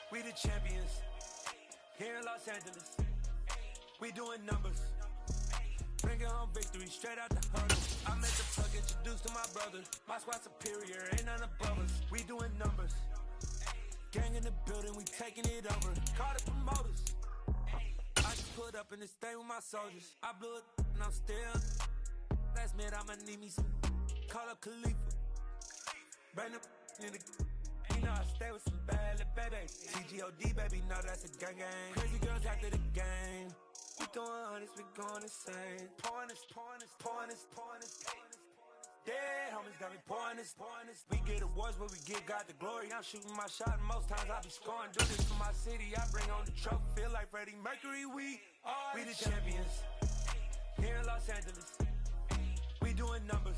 We the champions here in Los Angeles. We doing numbers. Bringing home victory straight out the huddle. I met the plug, introduced to my brother. My squad superior, ain't none above us. We doing numbers. Gang in the building, we taking it over. Call the promoters. I just put up in this thing with my soldiers. I blew it and I'm still. Last minute I'ma need me some. Call up Khalifa. Bring them in the. You know I stay with some bad little baby. TGOD baby, know that's a gang gang. Crazy girls after the game. We throwing hundreds, we going insane. Pouring this. Dead homies got me pouring this. We get awards, but we give God the glory. I'm shooting my shot, and most times I be scoring. Do this for my city, I bring on the trophy. Feel like Freddie Mercury, we the champions here in Los Angeles. We doing numbers.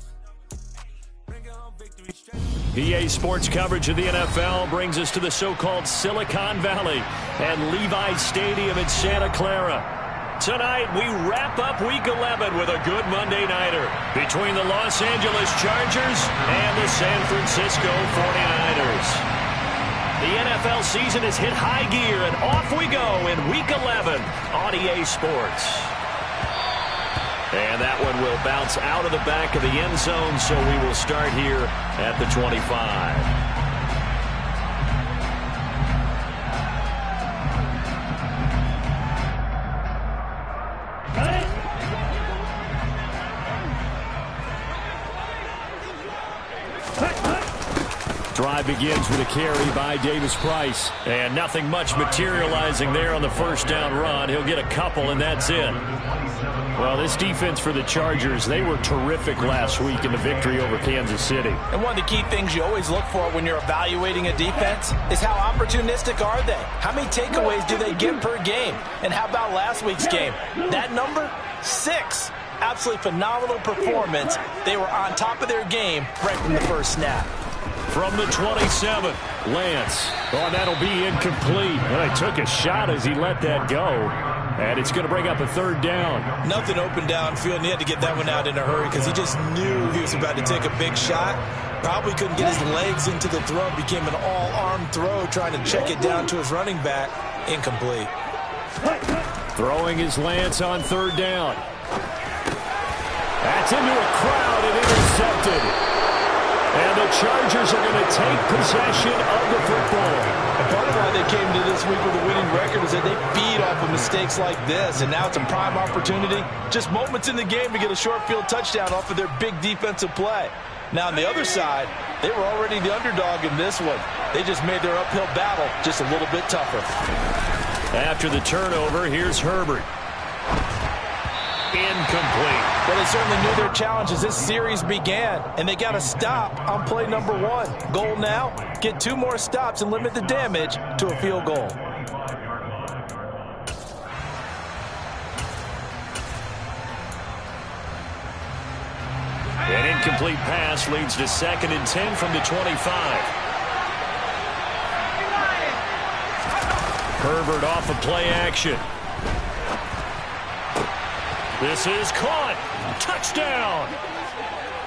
Bringing home victory straight. EA Sports coverage of the NFL brings us to the so-called Silicon Valley and Levi's Stadium in Santa Clara. Tonight, we wrap up Week 11 with a good Monday nighter between the Los Angeles Chargers and the San Francisco 49ers. The NFL season has hit high gear, and off we go in Week 11 on EA Sports. And that one will bounce out of the back of the end zone, so we will start here at the 25. Drive begins with a carry by Davis Price. And nothing much materializing there on the first down run. He'll get a couple, and that's it. Well, this defense for the Chargers, they were terrific last week in the victory over Kansas City. And one of the key things you always look for when you're evaluating a defense is how opportunistic are they? How many takeaways do they get per game? And how about last week's game? That number, 6. Absolutely phenomenal performance. They were on top of their game right from the first snap. From the 27, Lance. Oh, that'll be incomplete. Well, he took a shot as he let that go. And it's going to bring up a third down. Nothing open downfield, and he had to get that one out in a hurry because he just knew he was about to take a big shot. Probably couldn't get his legs into the throw. Became an all-arm throw, trying to check it down to his running back. Incomplete. Throwing is Lance on third down. That's into a crowd and intercepted. And the Chargers are going to take possession of the football. And part of why they came to this week with a winning record is that they feed off of mistakes like this. And now it's a prime opportunity. Just moments in the game to get a short field touchdown off of their big defensive play. Now on the other side, they were already the underdog in this one. They just made their uphill battle just a little bit tougher. After the turnover, here's Herbert. Incomplete. Well, they certainly knew their challenge as this series began, and they got to stop on play number 1. Goal now, get 2 more stops and limit the damage to a field goal. An incomplete pass leads to 2nd and 10 from the 25. Herbert off of play action. This is caught. Touchdown.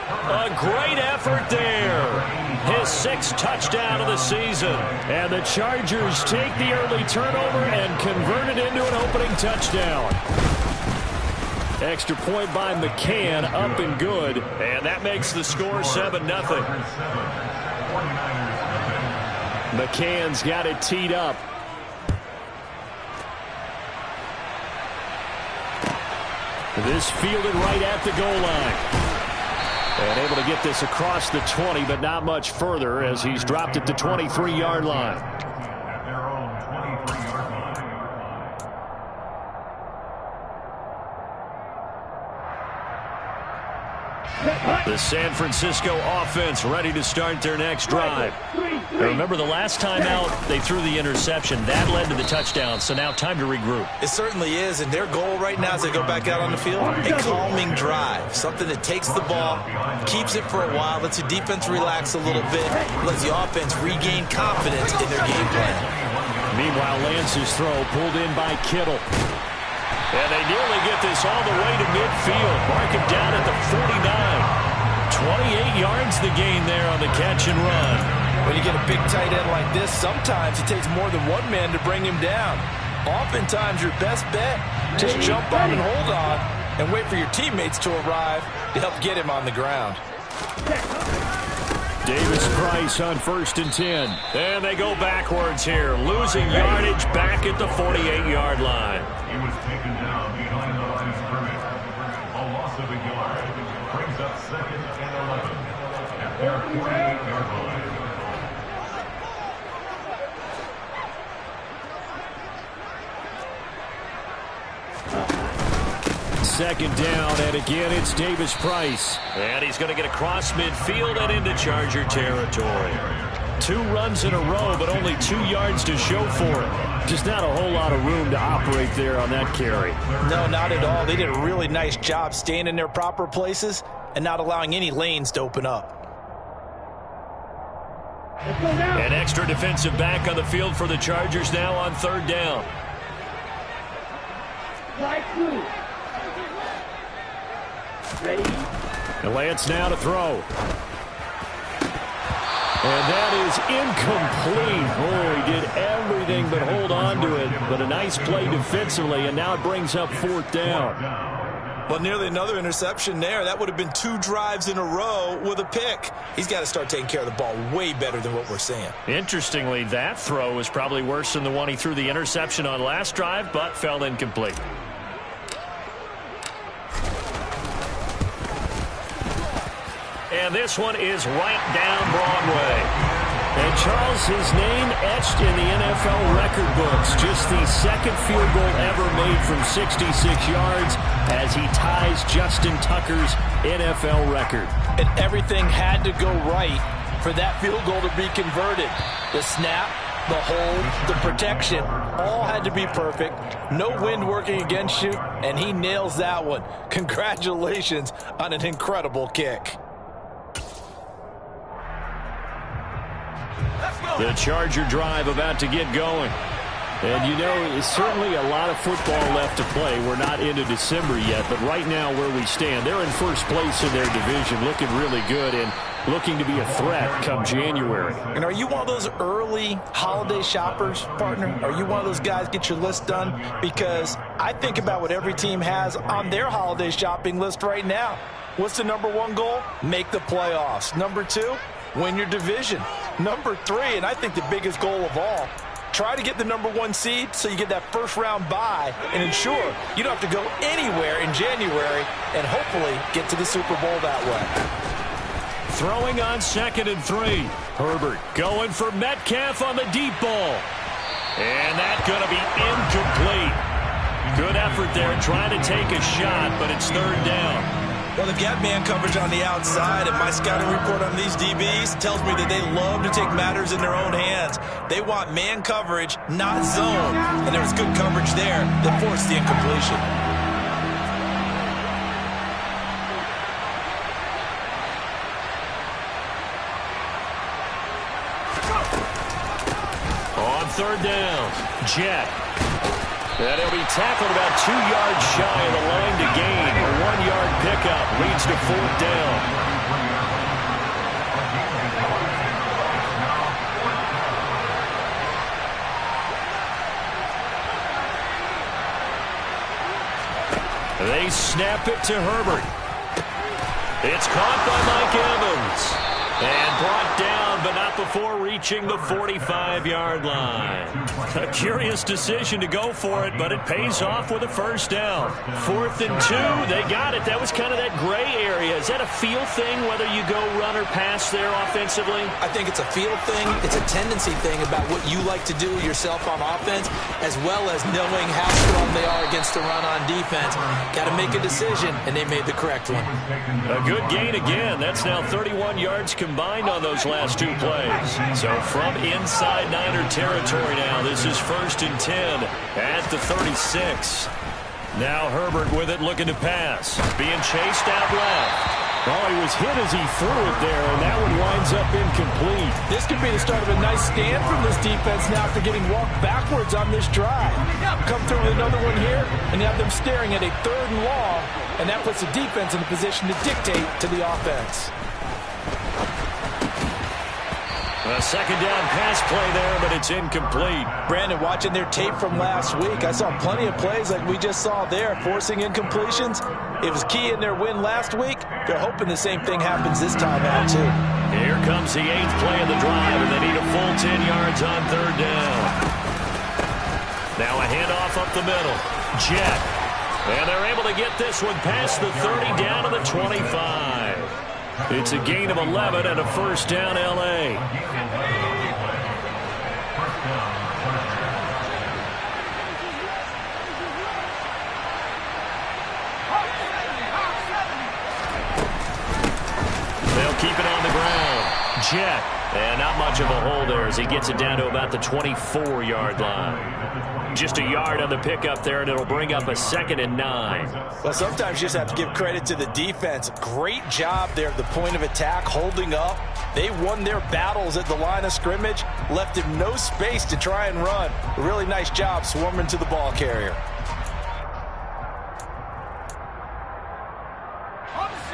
A great effort there. His 6th touchdown of the season. And the Chargers take the early turnover and convert it into an opening touchdown. Extra point by McCann, up and good. And that makes the score 7-0. McCann's got it teed up. This fielded right at the goal line. And able to get this across the 20, but not much further as he's dropped it to 23-yard line. The San Francisco offense ready to start their next drive. Now remember, the last time out, they threw the interception. That led to the touchdown, so now time to regroup. It certainly is, and their goal right now as they go back out on the field, a calming drive. Something that takes the ball, keeps it for a while, lets the defense relax a little bit, lets the offense regain confidence in their game plan. Meanwhile, Lance's throw pulled in by Kittle. And they nearly get this all the way to midfield. Mark him down at the 49. 28 yards the gain there on the catch and run. When you get a big tight end like this, sometimes it takes more than one man to bring him down. Oftentimes, your best bet, just jump on and hold on and wait for your teammates to arrive to help get him on the ground. Davis Price on 1st and 10. And they go backwards here, losing yardage back at the 48-yard line. He was taken down behind the line of scrimmage. A loss of a yard brings up 2nd and 11 at their 48-yard line. 2nd down, and again it's Davis Price. And he's going to get across midfield and into Charger territory. 2 runs in a row, but only 2 yards to show for it. Just not a whole lot of room to operate there on that carry. No, not at all. They did a really nice job staying in their proper places and not allowing any lanes to open up. An extra defensive back on the field for the Chargers now on 3rd down. And Lance now to throw. And that is incomplete. Oh, he did everything but hold on to it. But a nice play defensively, and now it brings up 4th down. Well, nearly another interception there. That would have been 2 drives in a row with a pick. He's got to start taking care of the ball way better than what we're seeing. Interestingly, that throw was probably worse than the one he threw the interception on last drive, but fell incomplete. And this one is right down Broadway. And Charles, his name etched in the NFL record books. Just the 2nd field goal ever made from 66 yards as he ties Justin Tucker's NFL record. And everything had to go right for that field goal to be converted. The snap, the hold, the protection, all had to be perfect. No wind working against you, and he nails that one. Congratulations on an incredible kick. The Charger drive about to get going. And you know, it's certainly a lot of football left to play. We're not into December yet, but right now where we stand, they're in 1st place in their division, looking really good and looking to be a threat come January. And are you one of those early holiday shoppers, partner? Are you one of those guys get your list done? Because I think about what every team has on their holiday shopping list right now. What's the #1 goal? Make the playoffs. #2, win your division. #3, and I think the biggest goal of all, try to get the #1 seed so you get that 1st round bye and ensure you don't have to go anywhere in January and hopefully get to the Super Bowl that way. Throwing on 2nd and 3. Herbert going for Metcalf on the deep ball. And that's going to be incomplete. Good effort there trying to take a shot, but it's 3rd down. Well, they've got man coverage on the outside, and my scouting report on these DBs tells me that they love to take matters in their own hands. They want man coverage, not zone. And there was good coverage there that forced the incompletion. On 3rd down, Jet. And he'll be tackled about 2 yards shy of the line to gain. A 1-yard pickup leads to 4th down. They snap it to Herbert. It's caught by Mike Evans. And brought down, but not before reaching the 45-yard line. A curious decision to go for it, but it pays off with a 1st down. 4th and 2, they got it. That was kind of that gray area. Is that a feel thing, whether you go run or pass there offensively? I think it's a feel thing. It's a tendency thing about what you like to do yourself on offense, as well as knowing how strong they are against the run on defense. Got to make a decision, and they made the correct one. A good gain again. That's now 31 yards combined on those last 2 plays. So from inside Niner territory now, this is 1st and 10 at the 36. Now Herbert with it, looking to pass. Being chased out left. Oh, he was hit as he threw it there, and that one winds up incomplete. This could be the start of a nice stand from this defense now after getting walked backwards on this drive. Come through with another one here, and you have them staring at a 3rd and long, and that puts the defense in a position to dictate to the offense. A second down pass play there, but it's incomplete. Brandon, watching their tape from last week, I saw plenty of plays like we just saw there, forcing incompletions. It was key in their win last week. They're hoping the same thing happens this time out, too. Here comes the 8th play of the drive, and they need a full 10 yards on third down. Now a handoff up the middle. Jet. And they're able to get this one past the 30 down to the 25. It's a gain of 11 and a first down, L.A. They'll keep it on the ground. Jet. And not much of a hole there as he gets it down to about the 24-yard line. Just a yard on the pickup there, and it'll bring up a 2nd and 9. Well, sometimes you just have to give credit to the defense. Great job there at the point of attack, holding up. They won their battles at the line of scrimmage, left him no space to try and run. A really nice job swarming to the ball carrier.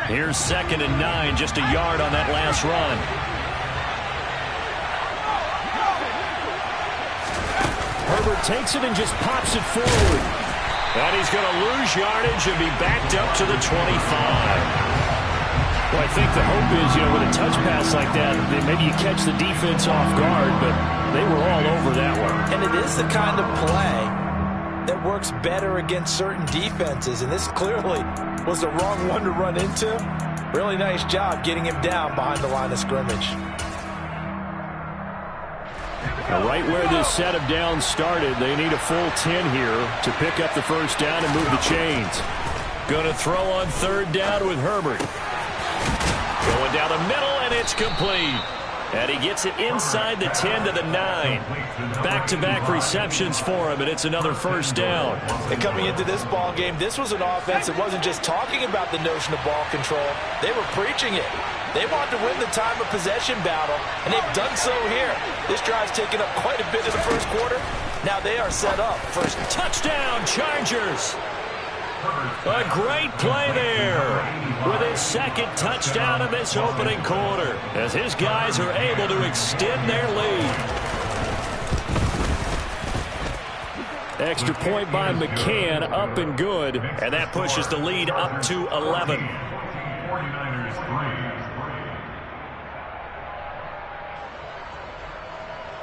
Here's 2nd and 9, just a yard on that last run. Herbert takes it and just pops it forward. And he's going to lose yardage and be backed up to the 25. Well, I think the hope is, with a touch pass like that, maybe you catch the defense off guard, but they were all over that one. And it is the kind of play that works better against certain defenses, and this clearly was the wrong one to run into. Really nice job getting him down behind the line of scrimmage. Right where this set of downs started, they need a full 10 here to pick up the first down and move the chains. Going to throw on third down with Herbert. Going down the middle, and it's complete. And he gets it inside the 10 to the 9. Back-to-back receptions for him, and it's another first down. And coming into this ball game, this was an offense that wasn't just talking about the notion of ball control. They were preaching it. They wanted to win the time of possession battle, and they've done so here. This drive's taken up quite a bit in the first quarter. Now they are set up for touchdown, Chargers. A great play there with his 2nd touchdown in this opening quarter as his guys are able to extend their lead. Extra point by McCann, up and good, and that pushes the lead up to 11. 49ers 3.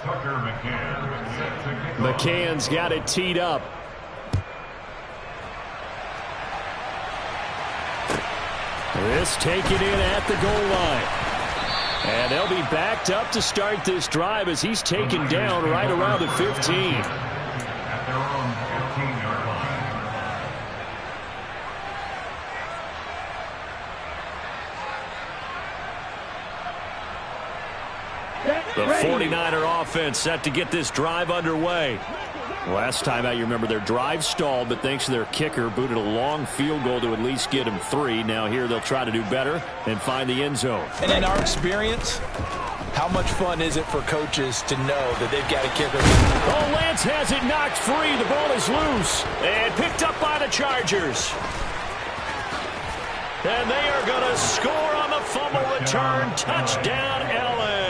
Tucker McCann set to kick off. McCann's got it teed up. This taken in at the goal line. And they'll be backed up to start this drive as he's taken down right around the 15. At their own 15-yard line. The 49er offense set to get this drive underway. Last time out, you remember their drive stalled, but thanks to their kicker, booted a long field goal to at least get them 3. Now here they'll try to do better and find the end zone. And in our experience, how much fun is it for coaches to know that they've got a kicker? Oh, Lance has it knocked free. The ball is loose and picked up by the Chargers. And they are going to score on the fumble return. Touchdown, L.A.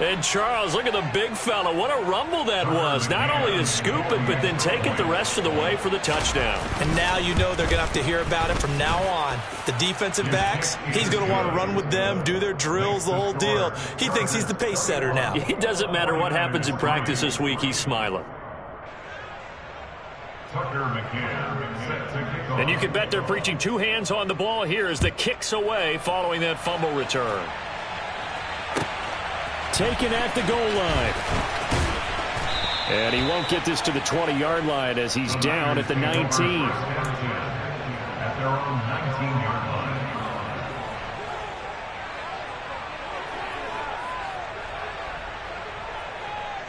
And Charles, look at the big fella. What a rumble that was. Not only to scoop it, but then take it the rest of the way for the touchdown. And now you know they're going to have to hear about it from now on. The defensive backs, he's going to want to run with them, do their drills, the whole deal. He thinks he's the pace setter now. It doesn't matter what happens in practice this week. He's smiling. Tucker McCann set to kick off. And you can bet they're preaching 2 hands on the ball here as the kick's away following that fumble return. Taken at the goal line. And he won't get this to the 20-yard line as he's down at the 19. At their own 19-yard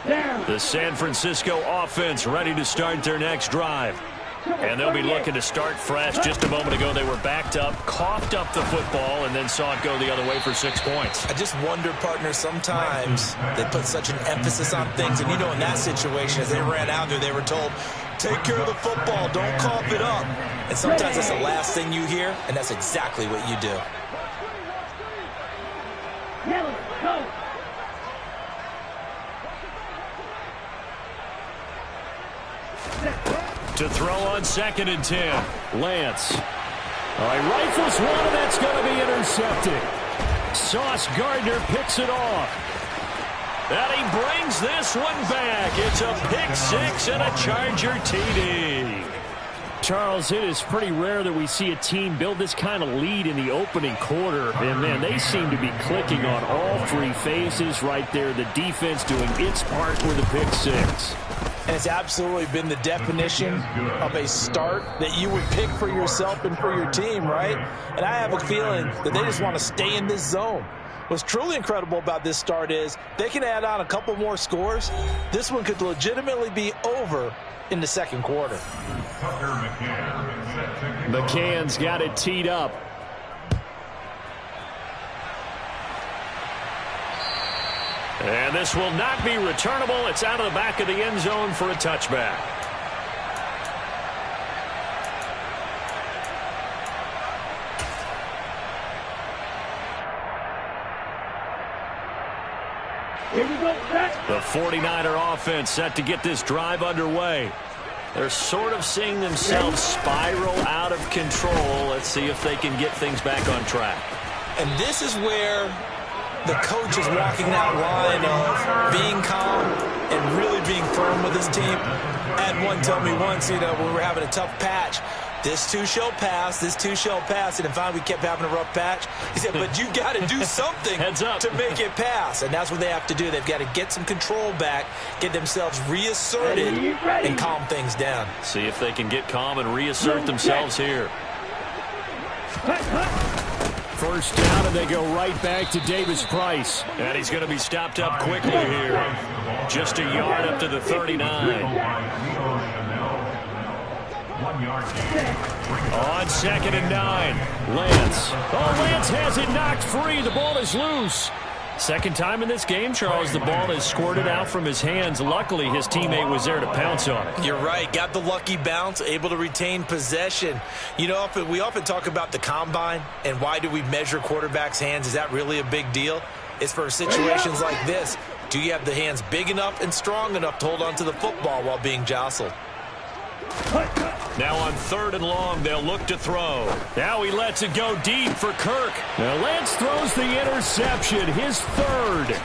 line. The San Francisco offense ready to start their next drive. And they'll be looking to start fresh. Just a moment ago, they were backed up, coughed up the football, and then saw it go the other way for 6 points. I just wonder, partner, sometimes they put such an emphasis on things. And, in that situation, as they ran out there, they were told, take care of the football, don't cough it up. And sometimes that's the last thing you hear, and that's exactly what you do. To throw on 2nd and 10. Lance. All right, rifles one, and that's going to be intercepted. Sauce Gardner picks it off. And he brings this one back. It's a pick 6 and a Charger TD. Charles, it is pretty rare that we see a team build this kind of lead in the opening quarter. And, man, they seem to be clicking on all 3 phases right there. The defense doing its part with a pick 6. And it's absolutely been the definition of a start that you would pick for yourself and for your team, right? And I have a feeling that they just want to stay in this zone. What's truly incredible about this start is they can add on a couple more scores. This one could legitimately be over in the second quarter. McCann's got it teed up. And this will not be returnable. It's out of the back of the end zone for a touchback. Here we go, set. The 49er offense set to get this drive underway. They're sort of seeing themselves spiral out of control. Let's see if they can get things back on track. And this is where the coach is walking that line of being calm and really being firm with his team. I had one tell me once, when we were having a tough patch, this too shall pass, this too shall pass. And finally we kept having a rough patch. He said, but you got to do something to make it pass. And that's what they have to do. They've got to get some control back, get themselves reasserted, and calm things down. See if they can get calm and reassert themselves here. First down, and they go right back to Davis Price. And he's going to be stopped up quickly here. Just a yard up to the 39. On 2nd and 9, Lance. Oh, Lance has it knocked free. The ball is loose. Second time in this game, Charles, the ball has squirted out from his hands. Luckily, his teammate was there to pounce on it. You're right. Got the lucky bounce, able to retain possession. We often talk about the combine and why do we measure quarterbacks' hands. Is that really a big deal? It's for situations like this. Do you have the hands big enough and strong enough to hold on to the football while being jostled? Now on 3rd and long, they'll look to throw. Now he lets it go deep for Kirk. Now Lance throws the interception, his 3rd.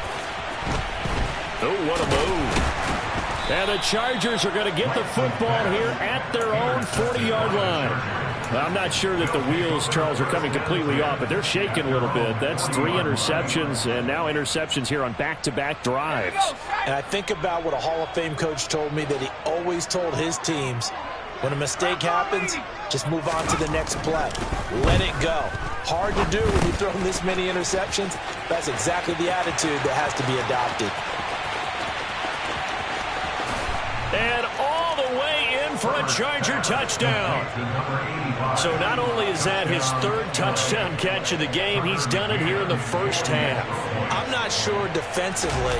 Oh, what a move. And the Chargers are going to get the football here at their own 40-yard line. I'm not sure that the wheels, Charles, are coming completely off, but they're shaking a little bit. That's 3 interceptions, and now interceptions here on back-to-back drives. And I think about what a Hall of Fame coach told me that he always told his teams, when a mistake happens, just move on to the next play. Let it go. Hard to do when you're throwing this many interceptions. That's exactly the attitude that has to be adopted. And all the way in for a Charger touchdown. So not only is that his 3rd touchdown catch of the game, he's done it here in the first half. I'm not sure defensively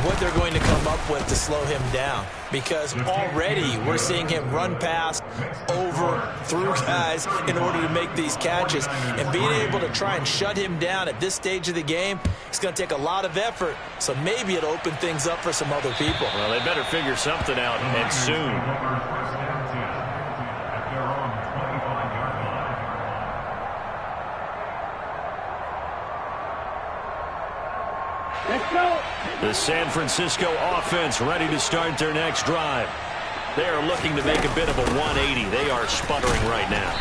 what they're going to come up with to slow him down, because already we're seeing him run past, over, through guys in order to make these catches. And being able to try and shut him down at this stage of the game, it's going to take a lot of effort. So maybe it'll open things up for some other people. Well, they better figure something out, and soon. Let's go. The San Francisco offense ready to start their next drive. They are looking to make a bit of a 180. They are sputtering right now.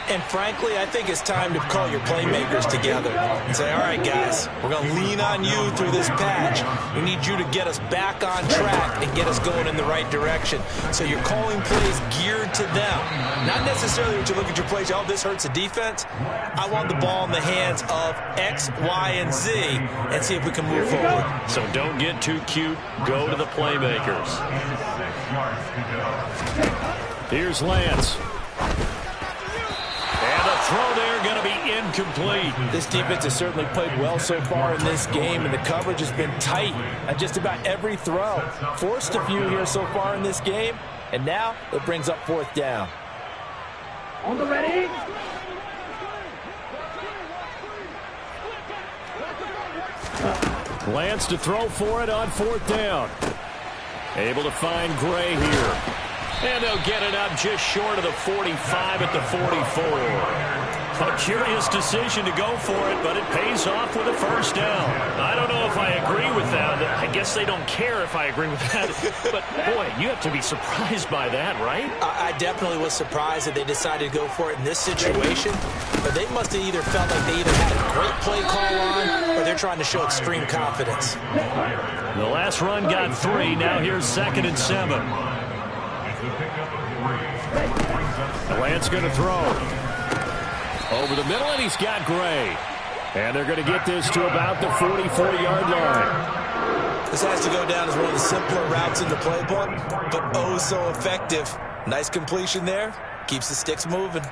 And frankly, I think it's time to call your playmakers together and say, all right, guys, we're going to lean on you through this patch. We need you to get us back on track and get us going in the right direction. So you're calling plays geared to them. Not necessarily when you look at your plays, oh, this hurts the defense. I want the ball in the hands of X, Y, and Z and see if we can move forward. So don't get too cute. Go to the playmakers. Here's Lance. Throw there going to be incomplete. This defense has certainly played well so far in this game, and the coverage has been tight at just about every throw. Forced a few here so far in this game, and now it brings up 4th down. On the ready. Lance to throw for it on 4th down. Able to find Gray here. And they'll get it up just short of the 45 at the 44. A curious decision to go for it, but it pays off with a first down. I don't know if I agree with that. I guess they don't care if I agree with that. But, boy, you have to be surprised by that, right? I definitely was surprised that they decided to go for it in this situation. But they must have either felt like they either had a great play call on or they're trying to show extreme confidence. The last run got 3. Now here's 2nd and 7. Lance going to throw. Over the middle, and he's got Gray. And they're going to get this to about the 44-yard line. This has to go down as one of the simpler routes in the playbook, but oh so effective. Nice completion there. Keeps the sticks moving.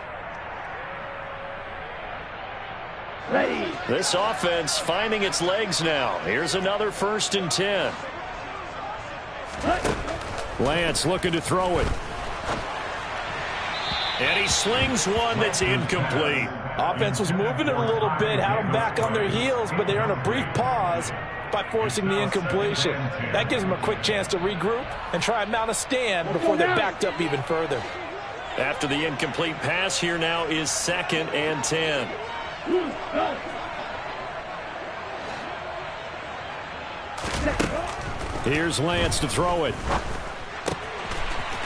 Ready. This offense finding its legs now. Here's another 1st and 10. Lance looking to throw it. And he slings one that's incomplete. Offense was moving it a little bit, had them back on their heels, but they earned a brief pause by forcing the incompletion. That gives them a quick chance to regroup and try and mount a stand before they're backed up even further. After the incomplete pass, here now is 2nd and 10. Here's Lance to throw it.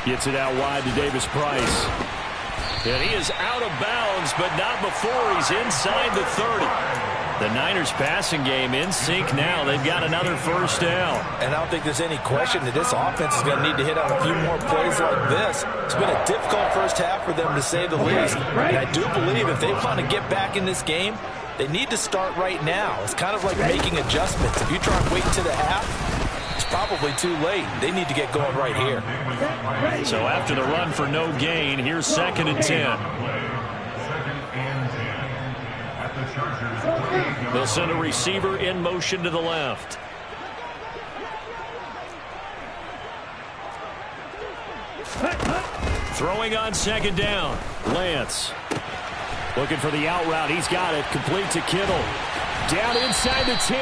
Gets it out wide to Davis Price. And he is out of bounds, but not before he's inside the 30. The Niners passing game in sync now. They've got another first down. And I don't think there's any question that this offense is going to need to hit on a few more plays like this. It's been a difficult first half for them, to say the least. And I do believe if they want to get back in this game, they need to start right now. It's kind of like making adjustments. If you try and wait until the half, it's probably too late. They need to get going right here. So after the run for no gain, here's 2nd and 10. They'll send a receiver in motion to the left. Throwing on 2nd down. Lance looking for the out route. He's got it. Complete to Kittle. Down inside the 10.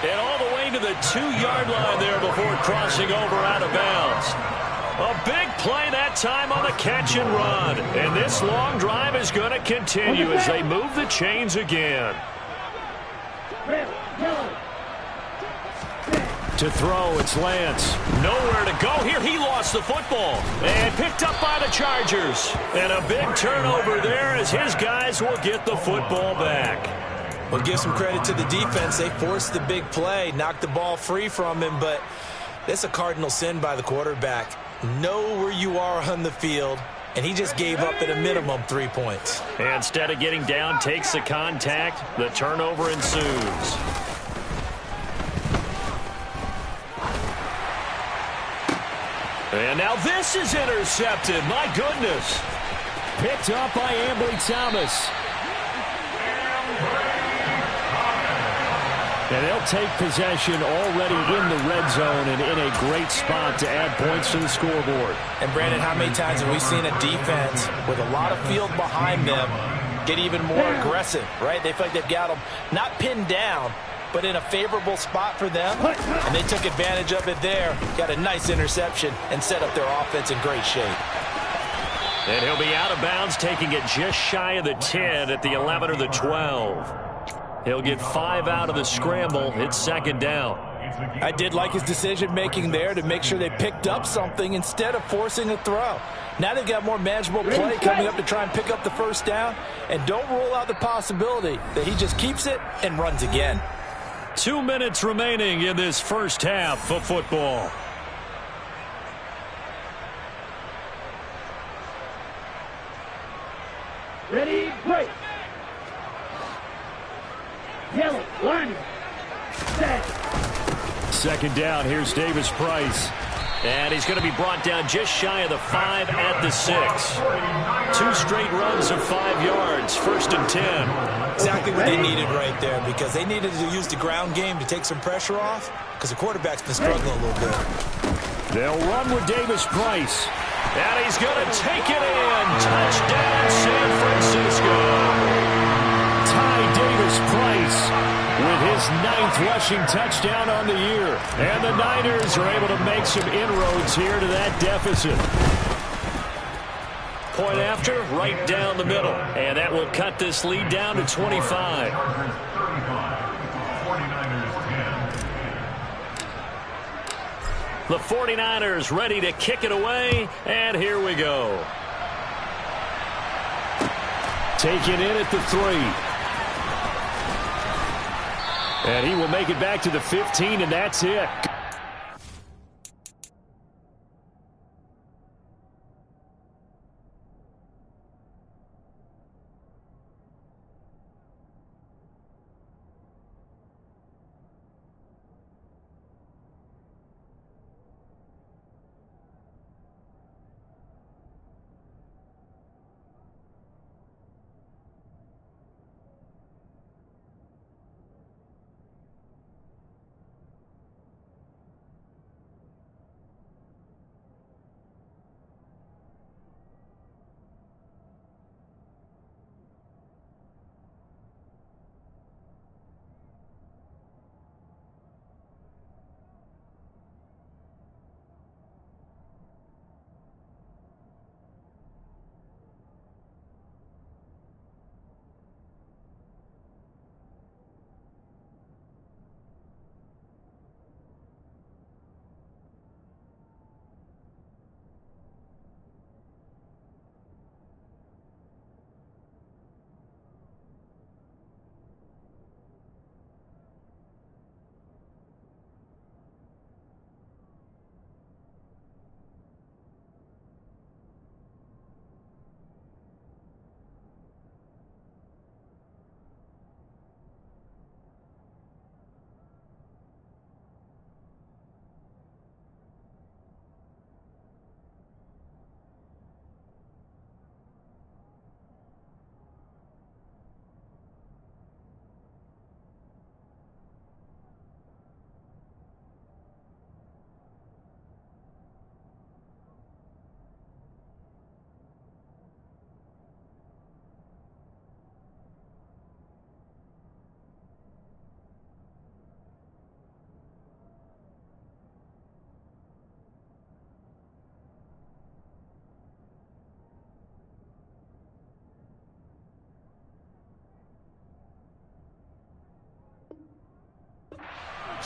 And all the way to the 2-yard line there before crossing over out of bounds. A big play that time on the catch and run. And this long drive is going to continue as they move the chains again. To throw, it's Lance. Nowhere to go here. He lost the football. And picked up by the Chargers. And a big turnover there as his guys will get the football back. Well, give some credit to the defense. They forced the big play, knocked the ball free from him, but that's a cardinal sin by the quarterback. Know where you are on the field, and he just gave up at a minimum 3 points. And instead of getting down, takes the contact. The turnover ensues. And now this is intercepted. My goodness. Picked up by Ambry Thomas. And they'll take possession already in the red zone and in a great spot to add points to the scoreboard. And, Brandon, how many times have we seen a defense with a lot of field behind them get even more aggressive, right? They feel like they've got them not pinned down, but in a favorable spot for them. And they took advantage of it there, got a nice interception, and set up their offense in great shape. And he'll be out of bounds, taking it just shy of the 10 at the 11 or the 12. He'll get 5 out of the scramble. It's 2nd down. I did like his decision-making there to make sure they picked up something instead of forcing a throw. Now they've got more manageable play coming up to try and pick up the first down. And don't rule out the possibility that he just keeps it and runs again. 2 minutes remaining in this first half of football. Ready, break. Yellow, line. Set. 2nd down. Here's Davis Price. And he's going to be brought down just shy of the 5 at the 6. 2 straight runs of 5 yards. 1st and 10. Exactly what they needed right there, because they needed to use the ground game to take some pressure off, because the quarterback's been struggling a little bit. They'll run with Davis Price. And he's going to take it in. Touchdown, San Francisco. Ty Davis Price with his 9th rushing touchdown on the year. And the Niners are able to make some inroads here to that deficit. point after, right down the middle. And that will cut this lead down to 25. 49ers 10. The 49ers ready to kick it away, and here we go. Taken in at the 3. And he will make it back to the 15, and that's it.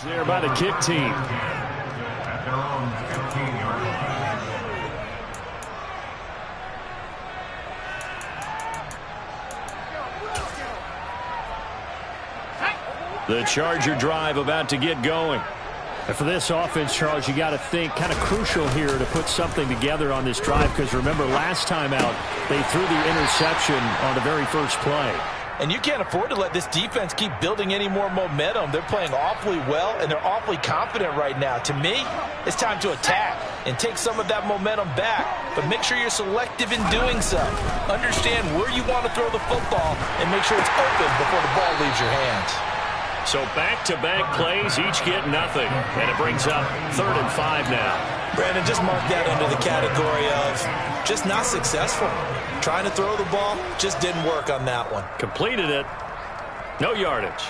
There by the kick team. At their own 15-yard line. The Charger drive about to get going. And for this offense, Charles, you got to think kind of crucial here to put something together on this drive, because remember last time out they threw the interception on the very first play. And you can't afford to let this defense keep building any more momentum. They're playing awfully well, and they're awfully confident right now. To me, it's time to attack and take some of that momentum back. But make sure you're selective in doing so. Understand where you want to throw the football and make sure it's open before the ball leaves your hands. So back-to-back plays, each get nothing. And it brings up 3rd and 5 now. Brandon, just mark that under the category of just not successful. Trying to throw the ball, just didn't work on that one. Completed it. No yardage.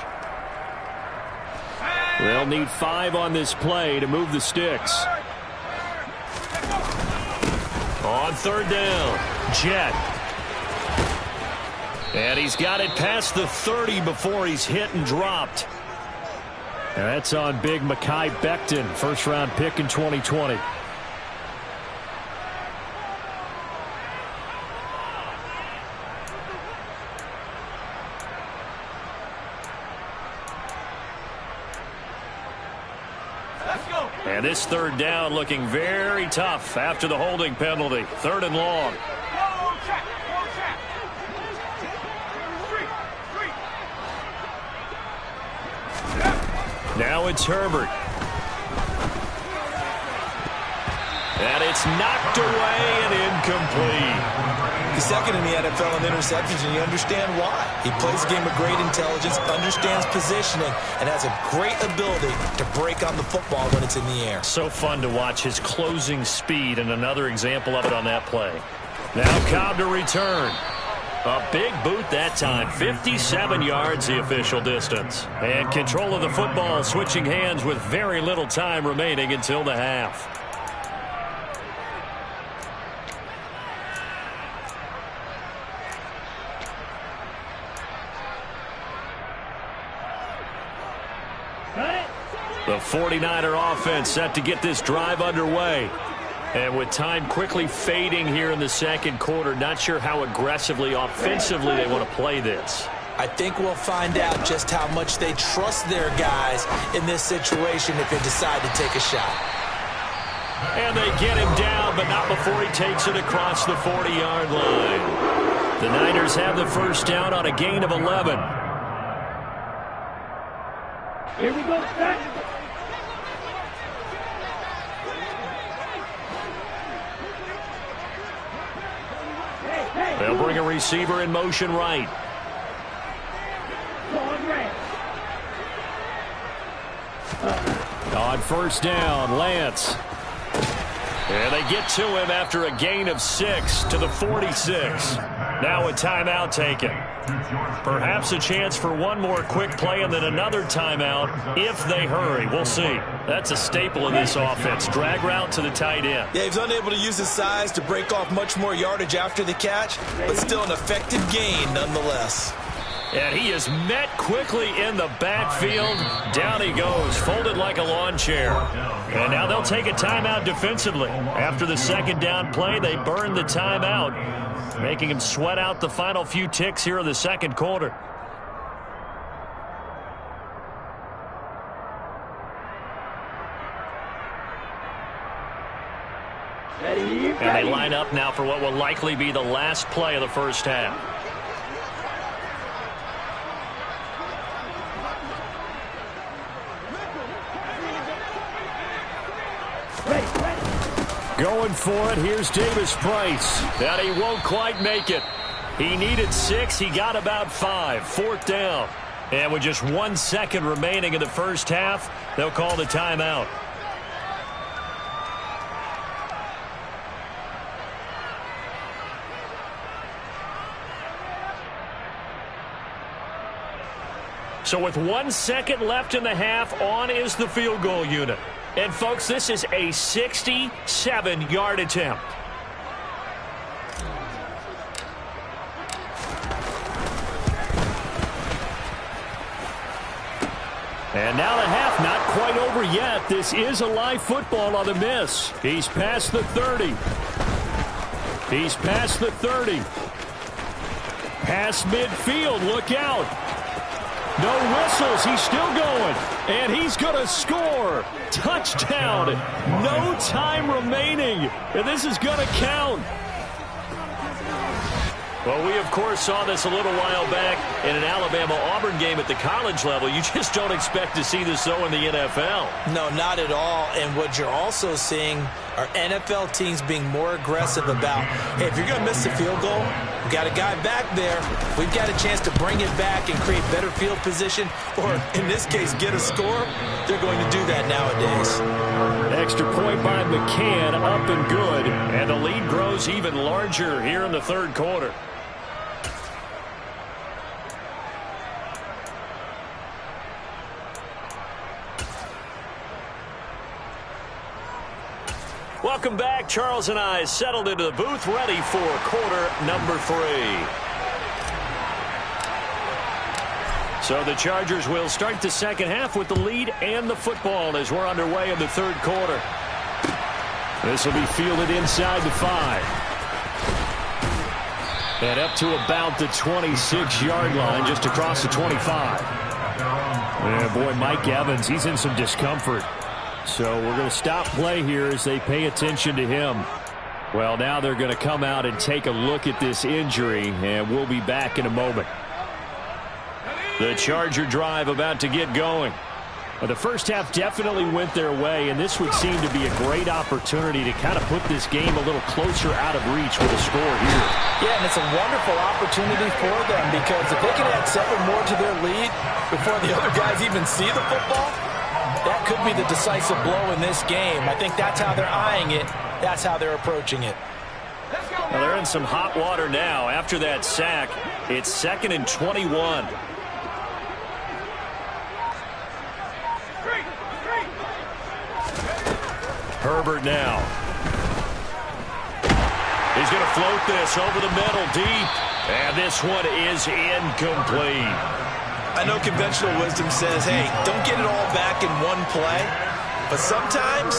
They'll need 5 on this play to move the sticks. On 3rd down, Jet. And he's got it past the 30 before he's hit and dropped. And that's on big Mekhi Becton, first-round pick in 2020. And this 3rd down looking very tough after the holding penalty. 3rd and long. Now it's Herbert. And it's knocked away and incomplete. He's second in the NFL in interceptions, and you understand why. He plays a game of great intelligence, understands positioning, and has a great ability to break on the football when it's in the air. So fun to watch his closing speed, and another example of it on that play. Now Cobb to return. A big boot that time. 57 yards the official distance. And control of the football switching hands with very little time remaining until the half. The 49er offense set to get this drive underway. And with time quickly fading here in the second quarter, not sure how aggressively, offensively they want to play this. I think we'll find out just how much they trust their guys in this situation if they decide to take a shot. And they get him down, but not before he takes it across the 40-yard line. The Niners have the first down on a gain of 11. Here we go, set. They'll bring a receiver in motion right. On first down, Lance. And they get to him after a gain of 6 to the 46. Now a timeout taken. Perhaps a chance for one more quick play and then another timeout if they hurry. We'll see. That's a staple in this offense. Drag route to the tight end. Yeah, he's unable to use his size to break off much more yardage after the catch, but still an effective gain nonetheless. And he is met quickly in the backfield. Down he goes, folded like a lawn chair. And now they'll take a timeout defensively. After the second down play, they burn the timeout, making him sweat out the final few ticks here in the second quarter. And they line up now for what will likely be the last play of the first half. Going for it, here's Davis Price. And he won't quite make it. He needed 6, he got about 5. Fourth down. And with just 1 second remaining in the first half, they'll call the timeout. So with 1 second left in the half, on is the field goal unit. And, folks, this is a 67-yard attempt. And now the half not quite over yet. This is a live football on the miss. He's past the 30. He's past the 30. Past midfield. Look out. No whistles. He's still going. And he's going to score. Touchdown. No time remaining. And this is going to count. Well, we, of course, saw this a little while back in an Alabama-Auburn game at the college level. You just don't expect to see this, though, in the NFL. No, not at all. And what you're also seeing are NFL teams being more aggressive about, hey, if you're going to miss the field goal, we got a guy back there. We've got a chance to bring it back and create better field position, or in this case, get a score. They're going to do that nowadays. Extra point by McCann, up and good. And the lead grows even larger here in the third quarter. Welcome back. Charles and I settled into the booth, ready for quarter number 3. So the Chargers will start the second half with the lead and the football as we're underway in the third quarter. This will be fielded inside the 5. And up to about the 26-yard line, just across the 25. And boy, Mike Evans, he's in some discomfort. So we're going to stop play here as they pay attention to him. Well, now they're going to come out and take a look at this injury, and we'll be back in a moment. The Charger drive about to get going. Well, the first half definitely went their way, and this would seem to be a great opportunity to kind of put this game a little closer out of reach with a score here. Yeah, and it's a wonderful opportunity for them, because if they can add 7 more to their lead before the other guys even see the football, that could be the decisive blow in this game. I think that's how they're eyeing it. That's how they're approaching it. Well, they're in some hot water now. After that sack, it's 2nd and 21. Herbert now. He's going to float this over the middle deep. And this one is incomplete. I know conventional wisdom says, hey, don't get it all back in one play. But sometimes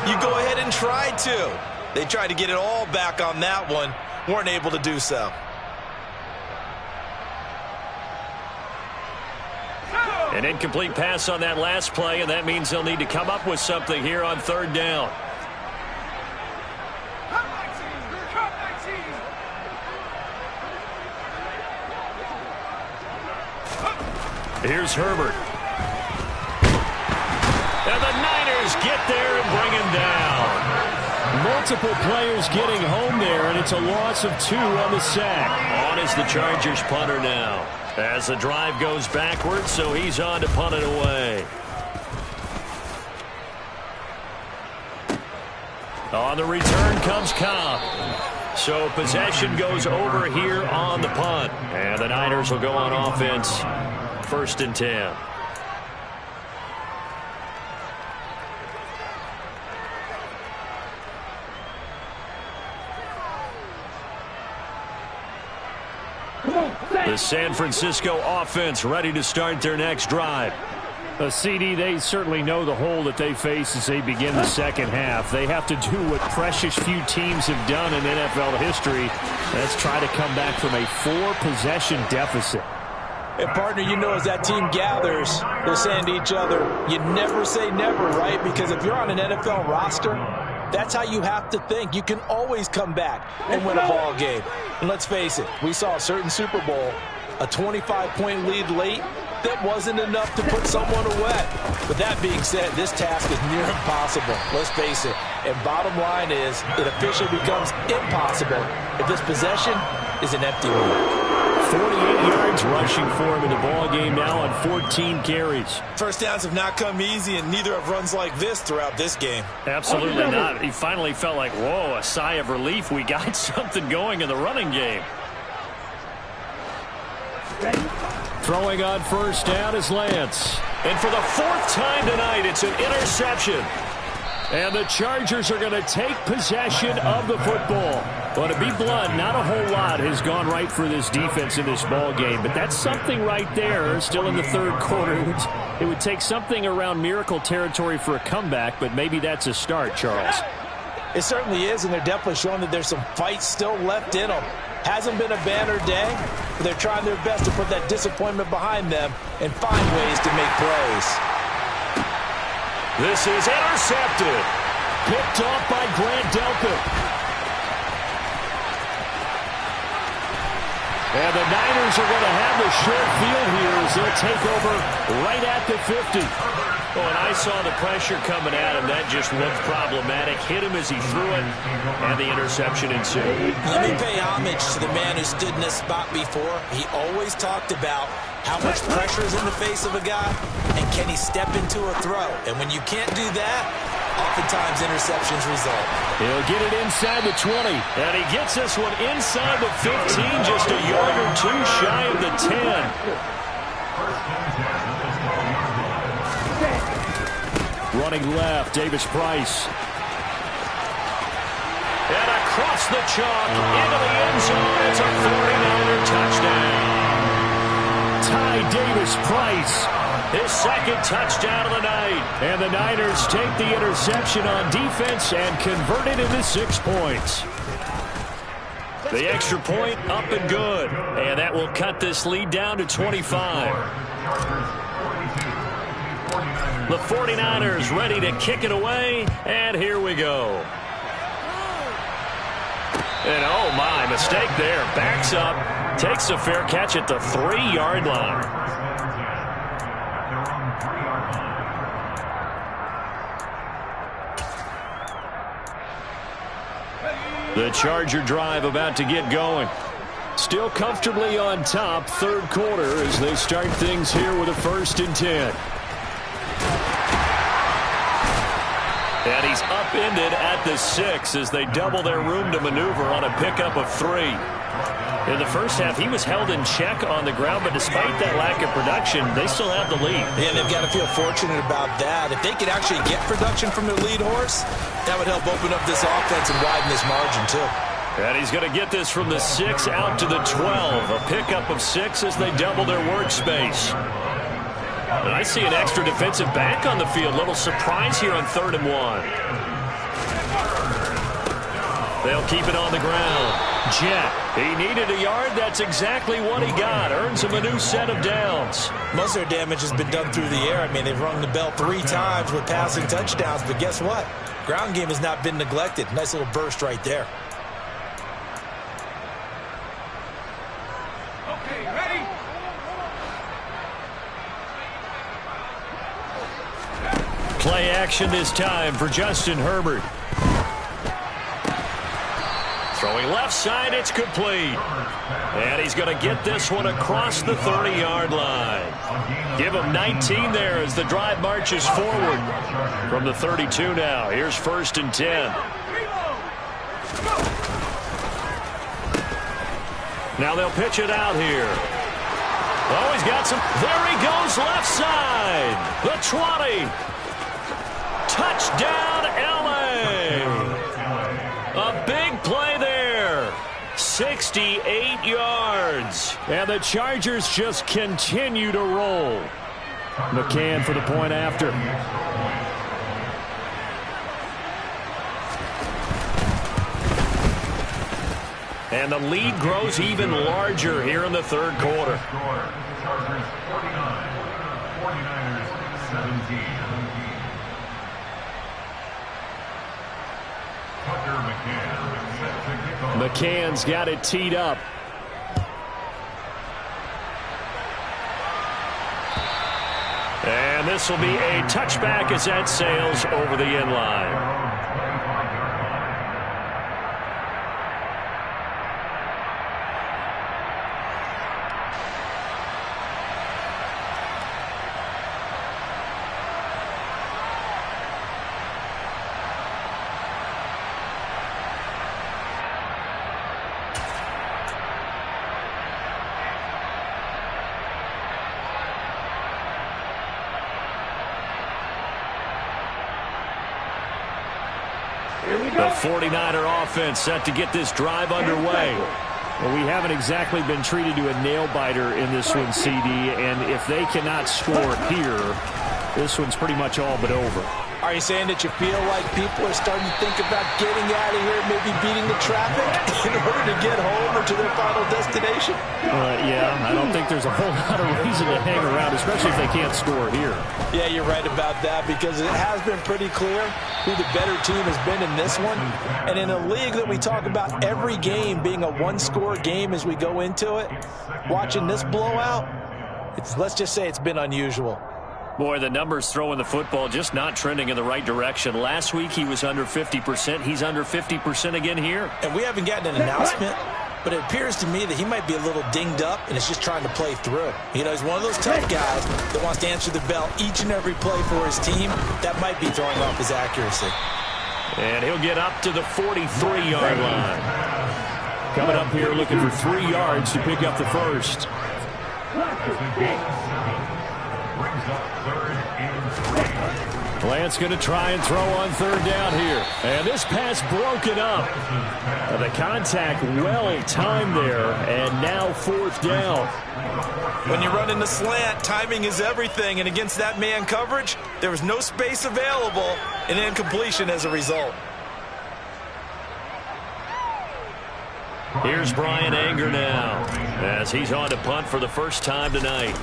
you go ahead and try to. They tried to get it all back on that one. Weren't able to do so. An incomplete pass on that last play, and that means they'll need to come up with something here on third down. Here's Herbert. And the Niners get there and bring him down. Multiple players getting home there, and it's a loss of 2 on the sack. On is the Chargers punter now. As the drive goes backwards, so he's on to punt it away. On the return comes Cobb. So possession goes over here on the punt. And the Niners will go on offense. 1st and 10. The San Francisco offense ready to start their next drive. CD, they certainly know the hole that they face as they begin the second half. They have to do what precious few teams have done in NFL history. Let's try to come back from a 4-possession deficit. And, partner, you know as that team gathers, they're saying to each other, you never say never, right? Because if you're on an NFL roster, that's how you have to think. You can always come back and win a ball game. And let's face it, we saw a certain Super Bowl, a 25-point lead late. That wasn't enough to put someone away. But that being said, this task is near impossible. Let's face it. And bottom line is, it officially becomes impossible if this possession is an empty one. 48 yards rushing for him in the ball game now on 14 carries. First downs have not come easy, and neither have runs like this throughout this game. Absolutely not. He finally felt like, whoa, a sigh of relief. We got something going in the running game. Throwing on first down is Lance. And for the 4th time tonight, it's an interception. And the Chargers are going to take possession of the football. Well, to be blunt, not a whole lot has gone right for this defense in this ball game, but that's something right there. Still in the 3rd quarter. It would take something around miracle territory for a comeback, but maybe that's a start, Charles. It certainly is, and they're definitely showing that there's some fight still left in them. Hasn't been a banner day, but they're trying their best to put that disappointment behind them and find ways to make plays. This is intercepted. Picked off by Grant Delpit. And the Niners are going to have the short field here as they'll take over right at the 50. Oh, and I saw the pressure coming at him. That just looked problematic. Hit him as he threw it, and the interception ensued. Let me pay homage to the man who stood in this spot before. He always talked about how much pressure is in the face of a guy, and can he step into a throw? And when you can't do that, oftentimes interceptions result. He'll get it inside the 20. And he gets this one inside the 15, just a yard or 2 shy of the 10. Running left, Davis Price. And across the chalk, into the end zone. It's a 49er touchdown. Ty Davis Price. His 2nd touchdown of the night. And the Niners take the interception on defense and convert it into 6 points. The extra point up and good. And that will cut this lead down to 25. The 49ers ready to kick it away, and here we go. And oh my, mistake there. Backs up, takes a fair catch at the 3-yard line. The Charger drive about to get going. Still comfortably on top, 3rd quarter as they start things here with a 1st and 10. And he's upended at the 6 as they double their room to maneuver on a pickup of 3. In the first half, he was held in check on the ground, but despite that lack of production, they still have the lead. Yeah, they've got to feel fortunate about that. If they could actually get production from their lead horse, that would help open up this offense and widen this margin, too. And he's going to get this from the 6 out to the 12. A pickup of 6 as they double their workspace. And I see an extra defensive back on the field. Little surprise here on 3rd and 1. They'll keep it on the ground. Jet, he needed a yard. That's exactly what he got. Earns him a new set of downs. Most of their damage has been done through the air. I mean, they've rung the bell 3 times with passing touchdowns. But guess what? Ground game has not been neglected. Nice little burst right there. Okay, ready? Play action this time for Justin Herbert. Throwing left side, it's complete. And he's going to get this one across the 30-yard line. Give him 19 there as the drive marches forward. From the 32 now, here's 1st and 10. Now they'll pitch it out here. Oh, he's got some. There he goes, left side. The 20. Touchdown, L.A. A big play there. 68 yards. And the Chargers just continue to roll. McCann for the point after. And the lead grows even larger here in the 3rd quarter. Chargers 49, 49ers 17. Tucker McCann set to kick off. McCann's got it teed up. And this will be a touchback as that sails over the end line. The 49er offense set to get this drive underway. Well, we haven't exactly been treated to a nail-biter in this one, CD, and if they cannot score here, this one's pretty much all but over. Are you saying that you feel like people are starting to think about getting out of here, maybe beating the traffic in order to get home or to their final destination? Yeah, I don't think there's a whole lot of reason to hang around, especially if they can't score here. Yeah, you're right about that, because it has been pretty clear who the better team has been in this one. And in a league that we talk about every game being a one-score game as we go into it, watching this blowout, let's just say it's been unusual. Boy, the numbers throwing the football just not trending in the right direction. Last week he was under 50%. He's under 50% again here. And we haven't gotten an announcement, but it appears to me that he might be a little dinged up and is just trying to play through. You know, he's one of those tough guys that wants to answer the bell each and every play for his team. That might be throwing off his accuracy. And he'll get up to the 43-yard line. Coming up here looking for 3 yards to pick up the first. Lance going to try and throw on 3rd down here. And this pass broken up. The contact well timed there, and now 4th down. When you run in the slant, timing is everything, and against that man coverage, there was no space available, and incompletion as a result. Here's Brian Anger now as he's on to punt for the first time tonight.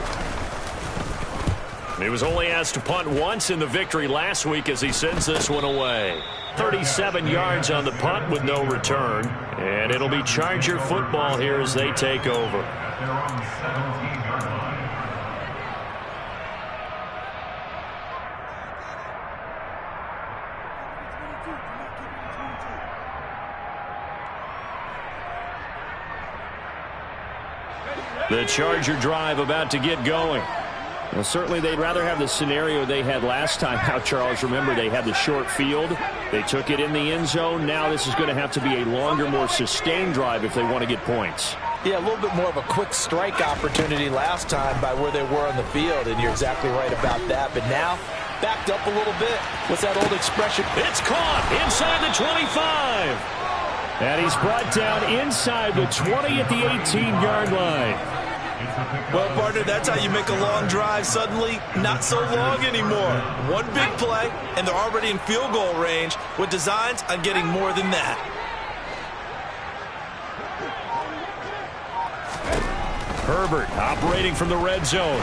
He was only asked to punt once in the victory last week as he sends this one away. 37 yards on the punt with no return. And it'll be Charger football here as they take over. They're on the 17-yard line. The Charger drive about to get going. Well, certainly they'd rather have the scenario they had last time out, Charles. Remember, they had the short field. They took it in the end zone. Now this is going to have to be a longer, more sustained drive if they want to get points. Yeah, a little bit more of a quick strike opportunity last time by where they were on the field, and you're exactly right about that. But now, backed up a little bit. What's that old expression? It's caught inside the 25. And he's brought down inside the 20 at the 18-yard line. Well, partner, that's how you make a long drive suddenly not so long anymore. One big play, and they're already in field goal range with designs on getting more than that. Herbert operating from the red zone.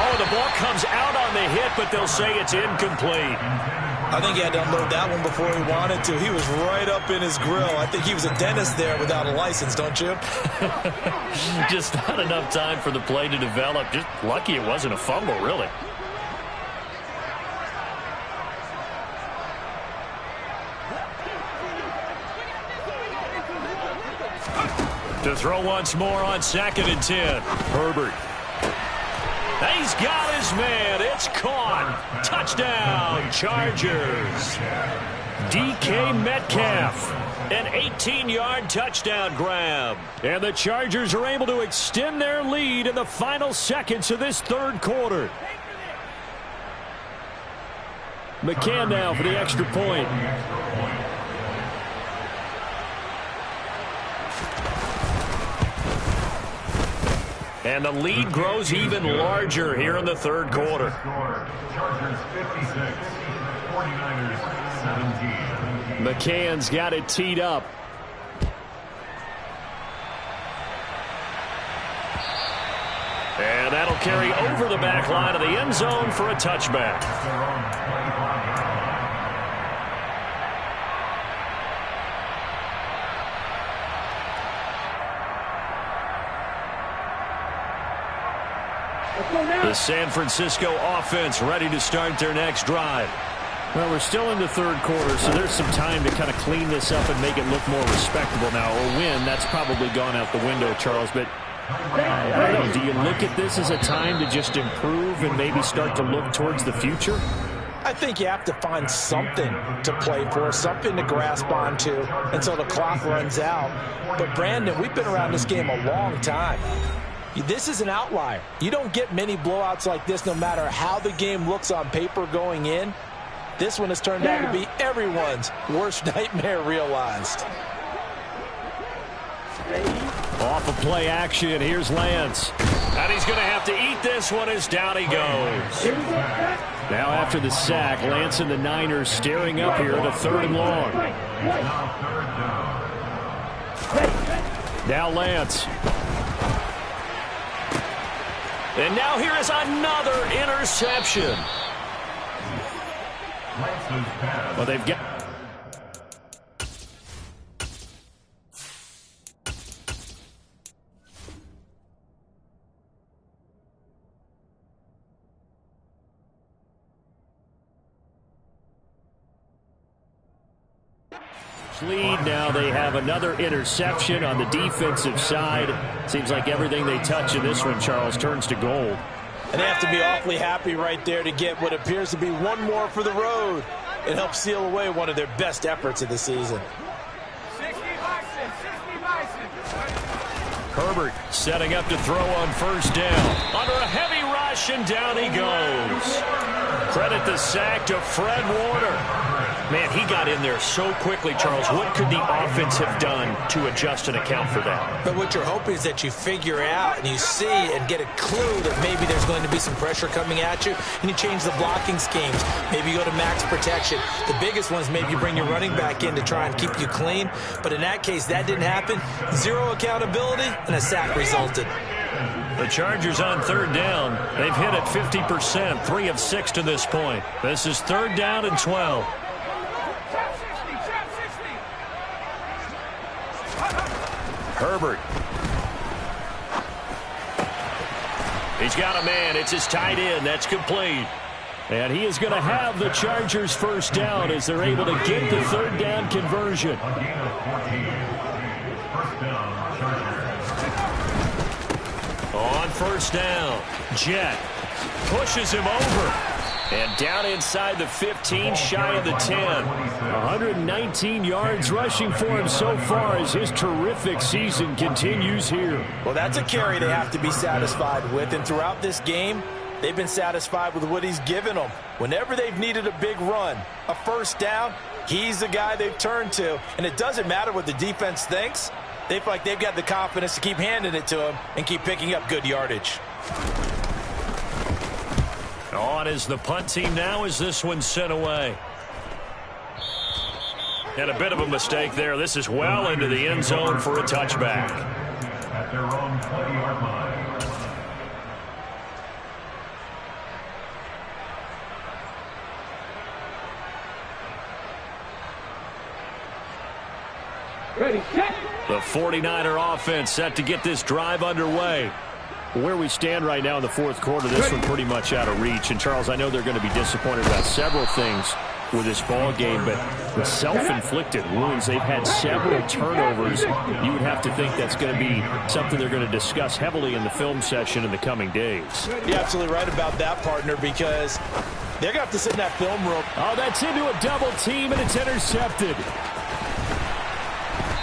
Oh, the ball comes out on the hit, but they'll say it's incomplete. I think he had to unload that one before he wanted to. He was right up in his grill. I think he was a dentist there without a license, don't you? Just not enough time for the play to develop. Just lucky it wasn't a fumble, really. To throw once more on 2nd and 10. Herbert. He's got his man. It's caught. Touchdown, Chargers. DK Metcalf. An 18-yard touchdown grab. And the Chargers are able to extend their lead in the final seconds of this third quarter. McCann now for the extra point. And the lead grows even larger here in the third quarter. Chargers 56, 49ers 17. McCann's got it teed up. And that'll carry over the back line of the end zone for a touchback. The San Francisco offense ready to start their next drive. Well, we're still in the third quarter, so there's some time to kind of clean this up and make it look more respectable now. Or win, that's probably gone out the window, Charles. But I don't know, do you look at this as a time to just improve and maybe start to look towards the future? I think you have to find something to play for, something to grasp onto until the clock runs out. But, Brandon, we've been around this game a long time. This is an outlier. You don't get many blowouts like this no matter how the game looks on paper going in. This one has turned out to be everyone's worst nightmare realized. Off of play action, here's Lance. And he's going to have to eat this one as down he goes. Now after the sack, Lance and the Niners staring up here at a 3rd and long. Now Lance. And now here is another interception. Well, they've got... lead. Now they have another interception on the defensive side. Seems like everything they touch in this one, Charles, turns to gold. And they have to be awfully happy right there to get what appears to be one more for the road. It helps seal away one of their best efforts of the season. Herbert setting up to throw on 1st down. Under a heavy rush, and down he goes. Credit the sack to Fred Warner. Man, he got in there so quickly, Charles. What could the offense have done to adjust and account for that? But what you're hoping is that you figure out and you see and get a clue that maybe there's going to be some pressure coming at you, and you change the blocking schemes. Maybe you go to max protection. The biggest ones, maybe you bring your running back in to try and keep you clean. But in that case, that didn't happen. Zero accountability, and a sack resulted. The Chargers on 3rd down. They've hit it 50%, 3 of 6 to this point. This is 3rd down and 12. Herbert. He's got a man. It's his tight end. That's complete. And he is going to have the Chargers 1st down as they're able to get the 3rd down conversion. On 1st down, Jet pushes him over. And down inside the 15, shy of the 10. 119 yards rushing for him so far as his terrific season continues here. Well, that's a carry they have to be satisfied with. And throughout this game, they've been satisfied with what he's given them. Whenever they've needed a big run, a 1st down, he's the guy they've turned to. And it doesn't matter what the defense thinks. they feel like they've got the confidence to keep handing it to him and keep picking up good yardage. On is the punt team now as this one's sent away. And a bit of a mistake there. This is well into the end zone for a touchback. At their own 20-yard line. Ready, set. The 49er offense set to get this drive underway. Where we stand right now in the fourth quarter, this one pretty much out of reach. And, Charles, I know they're going to be disappointed about several things with this ball game, but the self-inflicted wounds, they've had several turnovers. You would have to think that's going to be something they're going to discuss heavily in the film session in the coming days. You're absolutely right about that, partner, because they're going to have to sit in that film room. Oh, that's into a double team, and it's intercepted.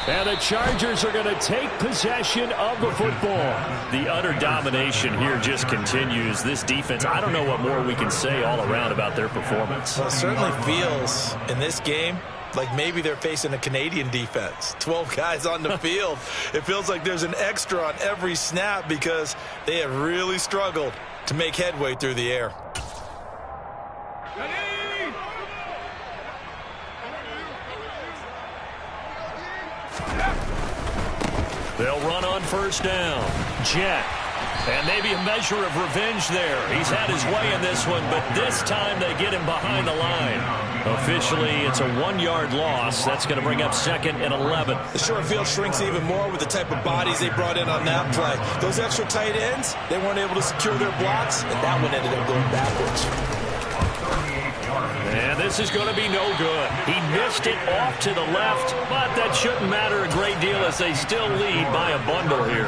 And the Chargers are going to take possession of the football. The utter domination here just continues. This defense, I don't know what more we can say all around about their performance. Well, it certainly feels in this game like maybe they're facing a Canadian defense. 12 guys on the field. It feels like there's an extra on every snap because they have really struggled to make headway through the air. They'll run on first down. Jet. And maybe a measure of revenge there. He's had his way in this one, but this time they get him behind the line. Officially, it's a 1-yard loss. That's going to bring up 2nd and 11. The short field shrinks even more with the type of bodies they brought in on that play. Those extra tight ends, they weren't able to secure their blocks, and that one ended up going backwards. And this is going to be no good. He missed it off to the left, but that shouldn't matter a great deal as they still lead by a bundle here.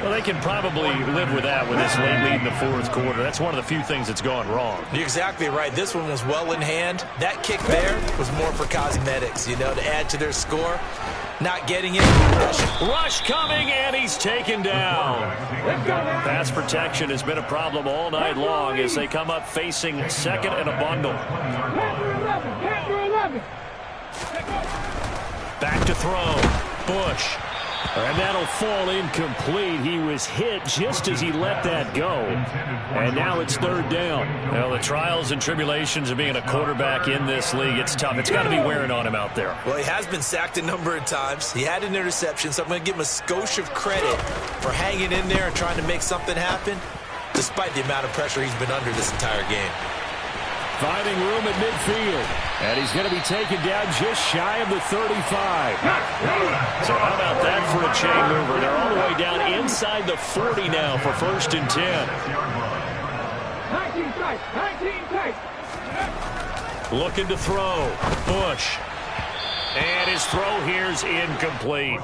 Well, they can probably live with that with this late lead in the fourth quarter. That's one of the few things that's gone wrong. You're exactly right. This one was well in hand. That kick there was more for cosmetics, you know, to add to their score. Not getting it. Rush coming, and he's taken down. Pass protection has been a problem all night long as they come up facing 2nd and a bundle. Back to throw. Bush. And that'll fall incomplete. He was hit just as he let that go. And now it's 3rd down. Well, the trials and tribulations of being a quarterback in this league, it's tough. It's got to be wearing on him out there. Well, he has been sacked a number of times. He had an interception, so I'm going to give him a skosh of credit for hanging in there and trying to make something happen, despite the amount of pressure he's been under this entire game. Finding room at midfield. And he's going to be taken down just shy of the 35. So how about that for a chain mover? They're all the way down inside the 40 now for 1st and 10. 19 tight. Looking to throw. Bush. And his throw here's incomplete.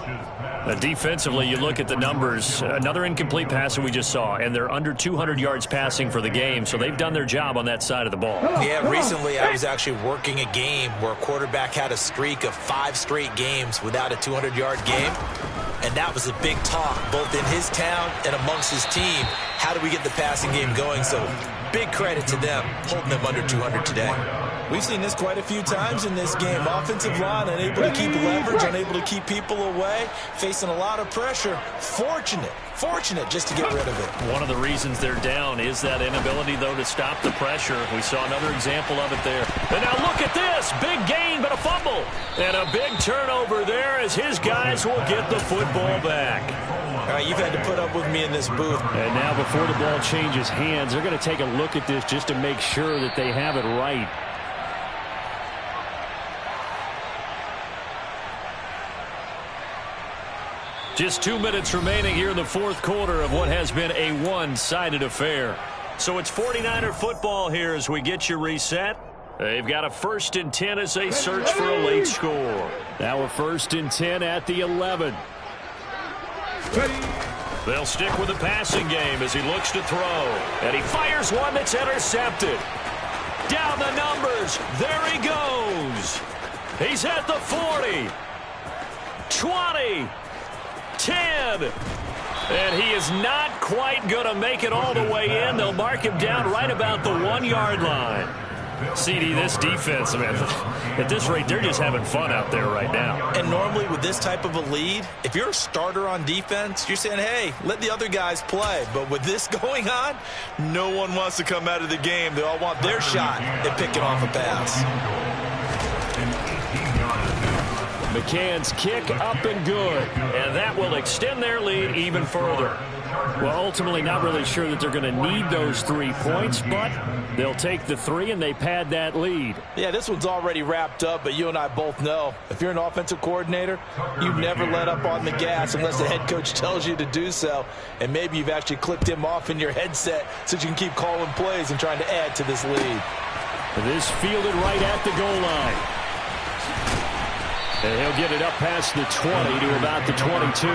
Defensively, you look at the numbers. Another incomplete pass that we just saw, and they're under 200 yards passing for the game, so they've done their job on that side of the ball. Yeah, recently I was actually working a game where a quarterback had a streak of 5 straight games without a 200-yard game, and that was a big talk, both in his town and amongst his team. How do we get the passing game going? So big credit to them, holding them under 200 today. We've seen this quite a few times in this game. Offensive line unable to keep leverage, unable to keep people away, facing a lot of pressure. Fortunate just to get rid of it. One of the reasons they're down is that inability, though, to stop the pressure. We saw another example of it there. And now look at this. Big gain, but a fumble. And a big turnover there as his guys will get the football back. All right, you've had to put up with me in this booth. And now before the ball changes hands, they're going to take a look at this just to make sure that they have it right. Just 2 minutes remaining here in the fourth quarter of what has been a one-sided affair. So it's 49er football here as we get you reset. They've got a 1st and 10 as they search for a late score. Now a 1st and 10 at the 11. They'll stick with the passing game as he looks to throw. And he fires one that's intercepted. Down the numbers. There he goes. He's at the 40. 20. 10. And he is not quite going to make it all the way in. They'll mark him down right about the 1-yard line. CD, this defense, man, at this rate, they're just having fun out there right now. And normally with this type of a lead, if you're a starter on defense, you're saying, hey, let the other guys play. But with this going on, no one wants to come out of the game. They all want their shot at picking off a pass. McCann's kick up and good, and that will extend their lead even further. Well, ultimately not really sure that they're going to need those 3 points, but they'll take the 3 and they pad that lead. Yeah, this one's already wrapped up, but you and I both know if you're an offensive coordinator, you never let up on the gas unless the head coach tells you to do so, and maybe you've actually clicked him off in your headset so you can keep calling plays and trying to add to this lead. This fielded right at the goal line. And he'll get it up past the 20 to about the 22.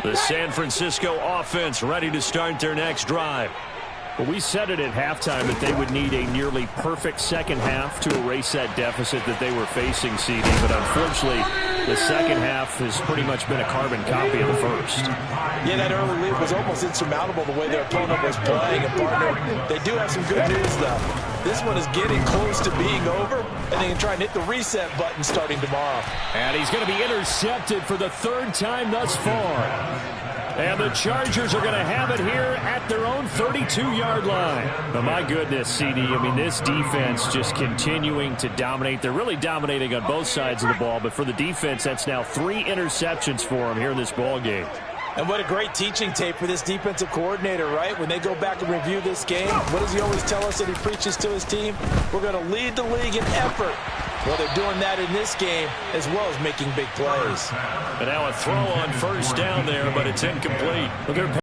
The San Francisco offense ready to start their next drive. Well, we said it at halftime that they would need a nearly perfect second half to erase that deficit that they were facing, CD. But unfortunately, the second half has pretty much been a carbon copy of the first. Yeah, that early lead was almost insurmountable the way their opponent was playing. And, partner, they do have some good news, though. This one is getting close to being over, and they can try and hit the reset button starting tomorrow. And he's going to be intercepted for the 3rd time thus far. And the Chargers are going to have it here at their own 32-yard line. But my goodness, CD, I mean, this defense just continuing to dominate. They're really dominating on both sides of the ball. But for the defense, that's now 3 interceptions for them here in this ball game. And what a great teaching tape for this defensive coordinator, right? When they go back and review this game, what does he always tell us that he preaches to his team? We're going to lead the league in effort. Well, they're doing that in this game as well as making big plays. And now a throw on first down there, but it's incomplete.